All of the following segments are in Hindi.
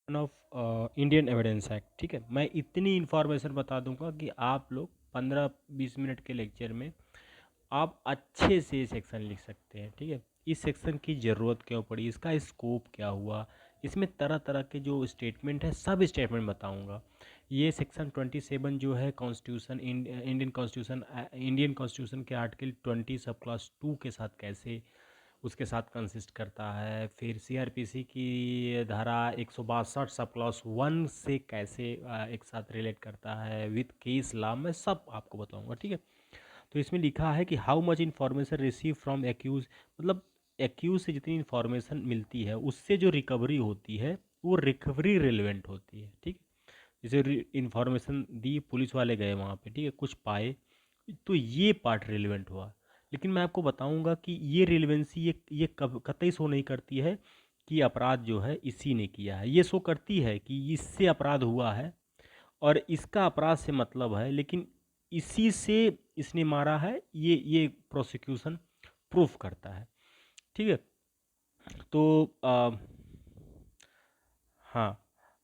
Of Indian evidence act. ठीक है, मैं इतनी इन्फॉर्मेशन बता दूंगा कि आप लोग 15-20 मिनट के लेक्चर में आप अच्छे से सेक्शन लिख सकते हैं। ठीक है, इस सेक्शन की ज़रूरत क्यों पड़ी, इसका स्कोप क्या हुआ, इसमें तरह तरह के जो स्टेटमेंट है सब स्टेटमेंट बताऊंगा। ये सेक्शन 27 जो है कॉन्स्टिट्यूशन, इंडियन कॉन्स्टिट्यूशन के आर्टिकल 20 सब क्लास 2 के साथ कैसे उसके साथ कंसिस्ट करता है, फिर सीआरपीसी की धारा 162 सब क्लॉज 1 से कैसे एक साथ रिलेट करता है विथ केस लॉ, मैं सब आपको बताऊंगा। ठीक है, तो इसमें लिखा है कि how much information receive from accused, मतलब एक्यूज से जितनी इन्फॉर्मेशन मिलती है उससे जो रिकवरी होती है वो रिकवरी रिलेवेंट होती है। ठीक है, जैसे इन्फॉर्मेशन दी, पुलिस वाले गए वहाँ पे, ठीक है, कुछ पाए, तो ये पार्ट रिलेवेंट हुआ। लेकिन मैं आपको बताऊंगा कि ये रिलेवेंसी ये कब कतई शो नहीं करती है कि अपराध जो है इसी ने किया है। ये शो करती है कि इससे अपराध हुआ है और इसका अपराध से मतलब है, लेकिन इसी से इसने मारा है, ये प्रोसिक्यूशन प्रूफ करता है। ठीक है, तो हाँ,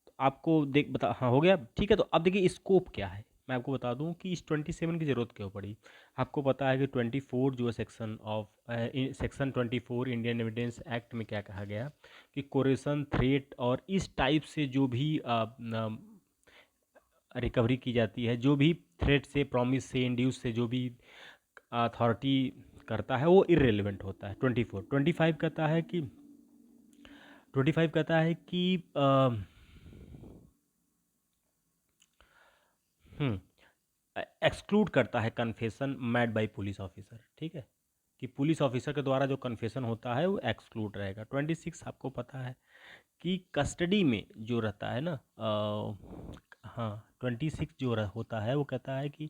तो आपको देख बता, हाँ हो गया। ठीक है, तो अब देखिए स्कोप क्या है, मैं आपको बता दूं कि इस 27 की ज़रूरत क्यों पड़ी। आपको पता है कि 24 जो है सेक्शन 24 इंडियन एविडेंस एक्ट में क्या कहा गया कि कोरेशन, थ्रेट और इस टाइप से जो भी रिकवरी की जाती है, जो भी थ्रेट से, प्रॉमिस से, इंड्यूस से जो भी अथॉरिटी करता है वो इररिलेवेंट होता है। 24 25 कहता है कि 25 कहता है कि एक्सक्लूड करता है confession made by police officer. ठीक है, कि पुलिस ऑफिसर के द्वारा जो कन्फेशन होता है वो एक्सक्लूड रहेगा। 26 आपको पता है कि कस्टडी में जो रहता है ना, हाँ 26 जो होता है वो कहता है कि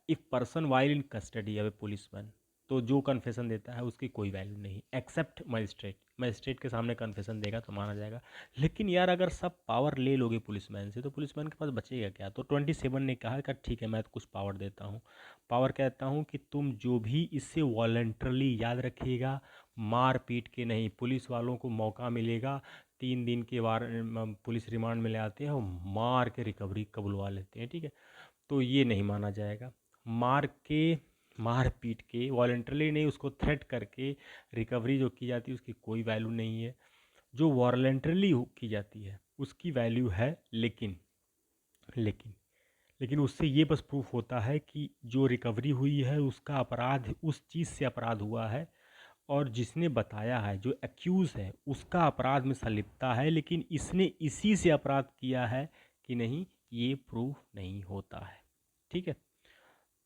if person while in custody of A policeman, तो जो कन्फेशन देता है उसकी कोई वैल्यू नहीं, एक्सेप्ट मजिस्ट्रेट। मजिस्ट्रेट के सामने कन्फेशन देगा तो माना जाएगा। लेकिन यार अगर सब पावर ले लोगे पुलिसमैन से तो पुलिसमैन के पास बचेगा क्या। तो 27 ने कहा कि ठीक है मैं तो कुछ पावर देता हूँ। पावर कहता हूँ कि तुम जो भी इससे वॉलंटरली, याद रखिएगा, मार पीट के नहीं, पुलिस वालों को मौका मिलेगा 3 दिन के बार पुलिस रिमांड में ले आते हैं और मार के रिकवरी कबुलवा लेते हैं। ठीक है, तो ये नहीं माना जाएगा। मार के, मार पीट के, वॉलंटरली नहीं, उसको थ्रेट करके रिकवरी जो की जाती है उसकी कोई वैल्यू नहीं है। जो वॉलंटरली की जाती है उसकी वैल्यू है, लेकिन लेकिन उससे ये बस प्रूफ होता है कि जो रिकवरी हुई है उसका अपराध उस चीज़ से अपराध हुआ है, और जिसने बताया है, जो एक्यूज है, उसका अपराध में संलिप्तता है, लेकिन इसने इसी से अपराध किया है कि नहीं, ये प्रूफ नहीं होता है। ठीक है,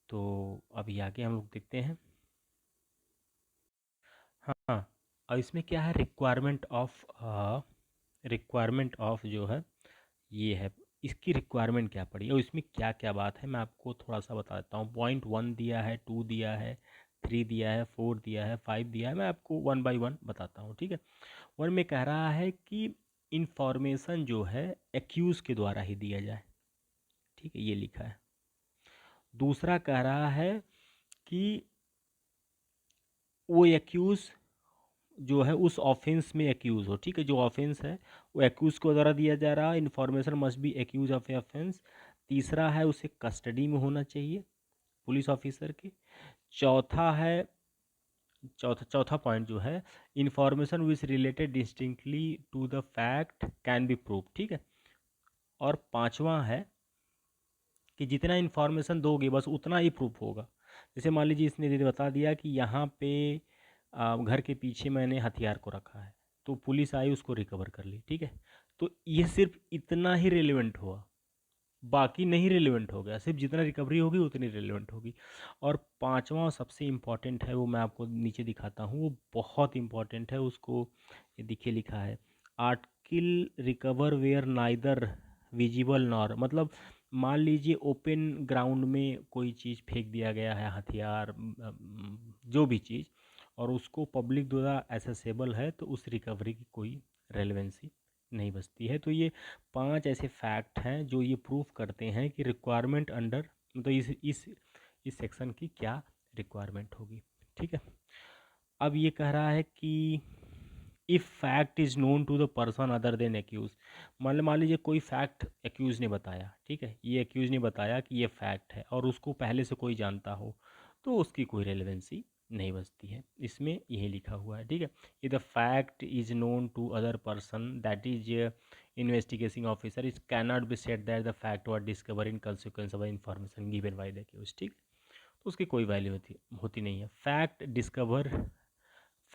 तो अभी आगे हम लोग देखते हैं। हाँ, और इसमें क्या है, रिक्वायरमेंट ऑफ जो है ये है, इसकी रिक्वायरमेंट क्या पड़ी और इसमें क्या क्या बात है, मैं आपको थोड़ा सा बता देता हूँ। पॉइंट 1 दिया है, 2 दिया है, 3 दिया है, 4 दिया है, 5 दिया है, मैं आपको 1 बाई 1 बताता हूँ। ठीक है, 1 में कह रहा है कि इंफॉर्मेशन जो है एक्यूज़ के द्वारा ही दिया जाए। ठीक है, ये लिखा है। दूसरा कह रहा है कि वो एक्यूज़ जो है उस ऑफेंस में एक्यूज़ हो। ठीक है, जो ऑफेंस है वो एक्यूज़ को द्वारा दिया जा रहा है, information must be accused of a offence. तीसरा है उसे कस्टडी में होना चाहिए पुलिस ऑफिसर के। चौथा है, चौथा पॉइंट जो है, information which related distinctly to the fact can be prove. ठीक है, और पांचवा है कि जितना इन्फॉर्मेशन दोगे बस उतना ही प्रूफ होगा। जैसे मान लीजिए इसने दीदी बता दिया कि यहाँ पे घर के पीछे मैंने हथियार को रखा है, तो पुलिस आई उसको रिकवर कर ली। ठीक है, तो ये सिर्फ इतना ही रिलेवेंट हुआ, बाकी नहीं रिलेवेंट हो गया, सिर्फ जितना रिकवरी होगी उतनी रिलेवेंट होगी। और पांचवा सबसे इम्पॉर्टेंट है, वो मैं आपको नीचे दिखाता हूँ, वो बहुत इम्पॉर्टेंट है, उसको ये दिखे लिखा है, article recover where neither visible nor, मतलब मान लीजिए ओपन ग्राउंड में कोई चीज़ फेंक दिया गया है, हथियार, जो भी चीज़, और उसको पब्लिक द्वारा एसेसेबल है, तो उस रिकवरी की कोई रेलेवेंसी नहीं बचती है। तो ये 5 ऐसे फैक्ट हैं जो ये प्रूफ करते हैं कि रिक्वायरमेंट अंडर, मतलब इस सेक्शन की क्या रिक्वायरमेंट होगी। ठीक है, अब ये कह रहा है कि if fact is known to the person other than accused, मान लीजिए कोई फैक्ट एक्यूज ने बताया, ठीक है, ये एक्यूज ने बताया कि ये फैक्ट है और उसको पहले से कोई जानता हो, तो उसकी कोई रेलेवेंसी नहीं बचती है। इसमें यही लिखा हुआ है, ठीक है। If the fact is known to other person that is investigating officer, it cannot be said that the fact were discover in consequence of information given by the accused, ठीक। तो उसकी कोई वैल्यू होती नहीं है। फैक्ट डिस्कवर,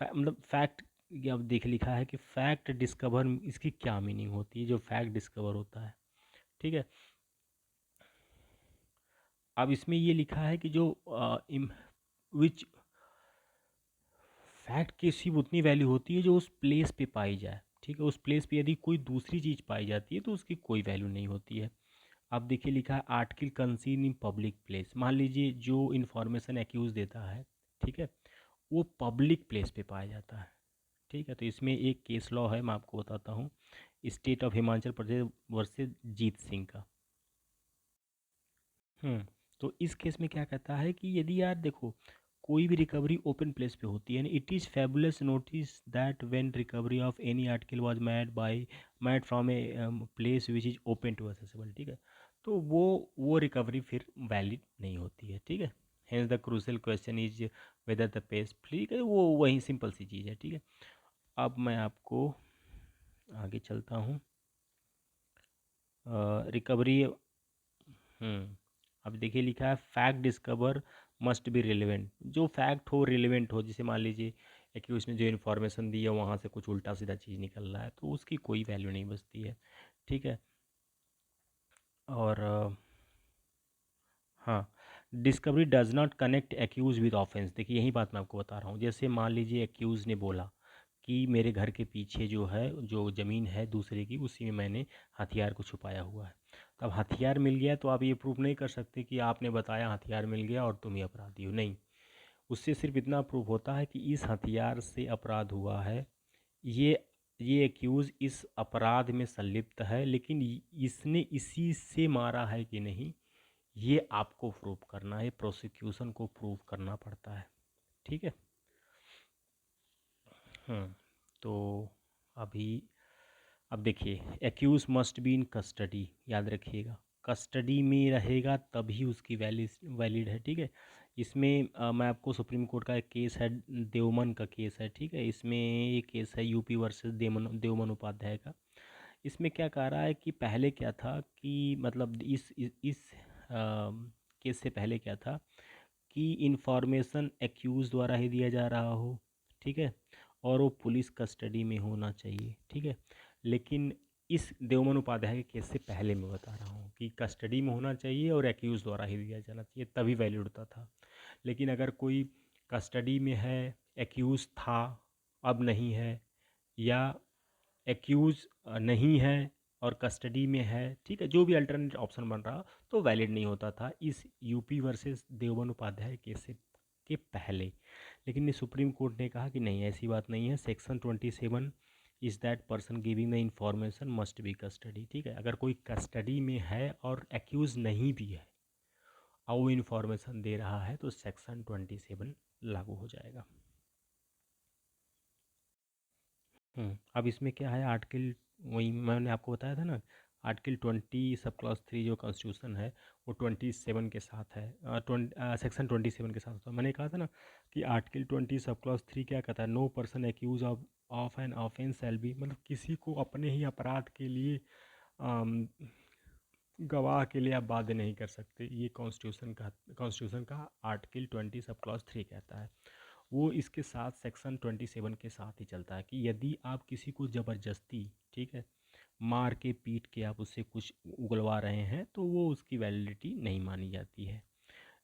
मतलब फैक्ट, ये अब देख लिखा है कि फैक्ट डिस्कवर, इसकी क्या मीनिंग होती है जो फैक्ट डिस्कवर होता है, ठीक है। अब इसमें ये लिखा है कि जो विच फैक्ट की सिर्फ उतनी वैल्यू होती है जो उस प्लेस पे पाई जाए, ठीक है। उस प्लेस पे यदि कोई दूसरी चीज़ पाई जाती है तो उसकी कोई वैल्यू नहीं होती है। अब देखिए लिखा है आर्टिकल कंसीन इन पब्लिक प्लेस, मान लीजिए जो इन्फॉर्मेशन एक्यूज देता है, ठीक है, वो पब्लिक प्लेस पे पाया जाता है, ठीक है। तो इसमें एक केस लॉ है, मैं आपको बताता हूँ, state of Himachal Pradesh versus Jeet Singh का। तो इस केस में क्या कहता है कि यदि यार देखो कोई भी रिकवरी ओपन प्लेस पे होती है, it is fabulous notice that when recovery of any article was made from a place which is open to accessible, ठीक है। तो वो रिकवरी फिर वैलिड नहीं होती है, ठीक है। Hence the crucial question is whether the place, ठीक है, वो वही सिंपल सी चीज़ है, ठीक है। अब मैं आपको आगे चलता हूँ। रिकवरी, अब देखिए लिखा है fact discover must be relevant, जो फैक्ट हो रिलेवेंट हो, जैसे मान लीजिए एक्यूज ने जो इन्फॉर्मेशन दी है वहाँ से कुछ उल्टा सीधा चीज़ निकल रहा है तो उसकी कोई वैल्यू नहीं बचती है, ठीक है। और हाँ, discovery does not connect accused with offence, देखिए यही बात मैं आपको बता रहा हूँ। जैसे मान लीजिए एक्यूज ने बोला कि मेरे घर के पीछे जो है जो ज़मीन है दूसरे की, उसी में मैंने हथियार को छुपाया हुआ है। तो अब हथियार मिल गया तो आप ये प्रूव नहीं कर सकते कि आपने बताया हथियार मिल गया और तुम ही अपराधी हो, नहीं। उससे सिर्फ इतना प्रूव होता है कि इस हथियार से अपराध हुआ है, ये ये एक्यूज़ इस अपराध में संलिप्त है, लेकिन इसने इसी से मारा है कि नहीं, ये आपको प्रूव करना है, प्रोसिक्यूशन को प्रूव करना पड़ता है, ठीक है। तो अभी अब देखिए accused must be in custody, याद रखिएगा, कस्टडी में रहेगा तभी उसकी वैलिड है, ठीक है। इसमें मैं आपको सुप्रीम कोर्ट का एक केस है, देवमन का केस है, ठीक है। इसमें ये केस है यूपी वर्सेस देवमन उपाध्याय का। इसमें क्या कह रहा है कि पहले क्या था कि मतलब इस केस से पहले क्या था कि इन्फॉर्मेशन एक्यूज़ द्वारा ही दिया जा रहा हो, ठीक है, और वो पुलिस कस्टडी में होना चाहिए, ठीक है। लेकिन इस देवमन उपाध्याय के केस से पहले मैं बता रहा हूँ कि कस्टडी में होना चाहिए और एक्यूज़ द्वारा ही दिया जाना चाहिए, तभी वैलिड होता था। लेकिन अगर कोई कस्टडी में है, एक्यूज़ था अब नहीं है, या एक्यूज़ नहीं है और कस्टडी में है, ठीक है, जो भी अल्टरनेट ऑप्शन बन रहा तो वैलिड नहीं होता था इस UP versus Deoband Upadhyay case से के पहले। लेकिन ये सुप्रीम कोर्ट ने कहा कि नहीं, ऐसी बात नहीं है, section 27 is that person giving the information must be custody, ठीक है। अगर कोई कस्टडी में है और एक्यूज़ नहीं भी है और वो इन्फॉर्मेशन दे रहा है तो सेक्शन 27 लागू हो जाएगा। अब इसमें क्या है, आर्टिकल, वही मैंने आपको बताया था ना, आर्टिकल 20 सब क्लॉज 3 जो कॉन्स्टिट्यूशन है वो 27 के साथ है, सेक्शन 27 के साथ होता है। मैंने कहा था ना कि आर्टिकल 20 सब क्लॉज 3 क्या कहता है, no person accused of an offence shall be, मतलब किसी को अपने ही अपराध के लिए अम, गवाह के लिए आप बाध्य नहीं कर सकते, ये कॉन्स्टिट्यूशन का आर्टिकल 20 सब क्लॉज 3 कहता है। वो इसके साथ सेक्शन 27 के साथ ही चलता है कि यदि आप किसी को ज़बरदस्ती, ठीक है, मार के पीट के आप उससे कुछ उगलवा रहे हैं तो वो उसकी वैलिडिटी नहीं मानी जाती है।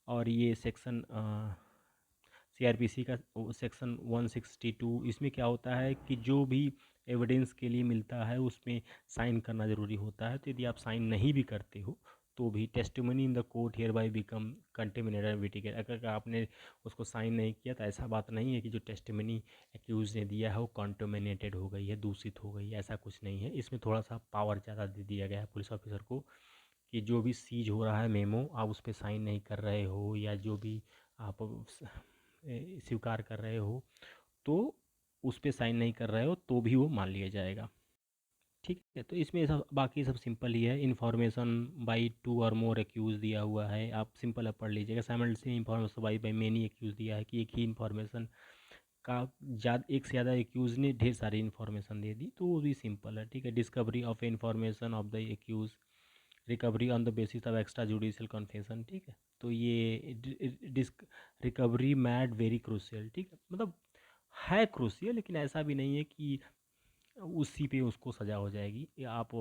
और ये सेक्शन सीआरपीसी का सेक्शन 162, इसमें क्या होता है कि जो भी एविडेंस के लिए मिलता है उसमें साइन करना ज़रूरी होता है। तो यदि आप साइन नहीं भी करते हो तो भी testimony in the court hereby become contaminated विटिकेट, अगर आपने उसको साइन नहीं किया तो ऐसा बात नहीं है कि जो टेस्टिमनी एक्यूज ने दिया है वो कंटेमिनेटेड हो गई है, दूषित हो गई है, ऐसा कुछ नहीं है। इसमें थोड़ा सा पावर ज़्यादा दे दिया गया है पुलिस ऑफिसर को कि जो भी सीज हो रहा है मेमो, आप उस पर साइन नहीं कर रहे हो या जो भी आप स्वीकार कर रहे हो तो उस पे साइन नहीं कर रहे हो तो भी वो मान लिया जाएगा। ठीक है, तो इसमें सब बाकी सब सिंपल ही है। इन्फॉर्मेशन बाई टू और मोर एक्यूज दिया हुआ है, आप सिंपल अब पढ़ लीजिएगा। Simultaneous information by many accused दिया है कि एक ही इन्फॉर्मेशन का एक से ज़्यादा एक्यूज ने ढेर सारी इन्फॉर्मेशन दे दी, तो वो भी सिंपल है। ठीक है, discovery of information of the accused, recovery on the basis of extra judicial confession. ठीक है, तो ये disc recovery made very crucial. ठीक है, मतलब है क्रूशियल, लेकिन ऐसा भी नहीं है कि उसी पे उसको सज़ा हो जाएगी। या आप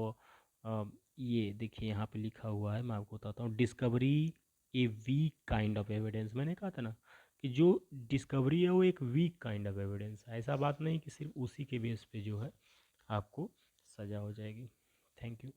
अ, ये देखिए यहाँ पे लिखा हुआ है, मैं आपको बताता हूँ। Discovery a week kind of evidence, मैंने कहा था ना कि जो डिस्कवरी है वो एक वीक काइंड ऑफ एविडेंस है। ऐसा बात नहीं कि सिर्फ उसी के बेस पे जो है आपको सज़ा हो जाएगी। Thank you.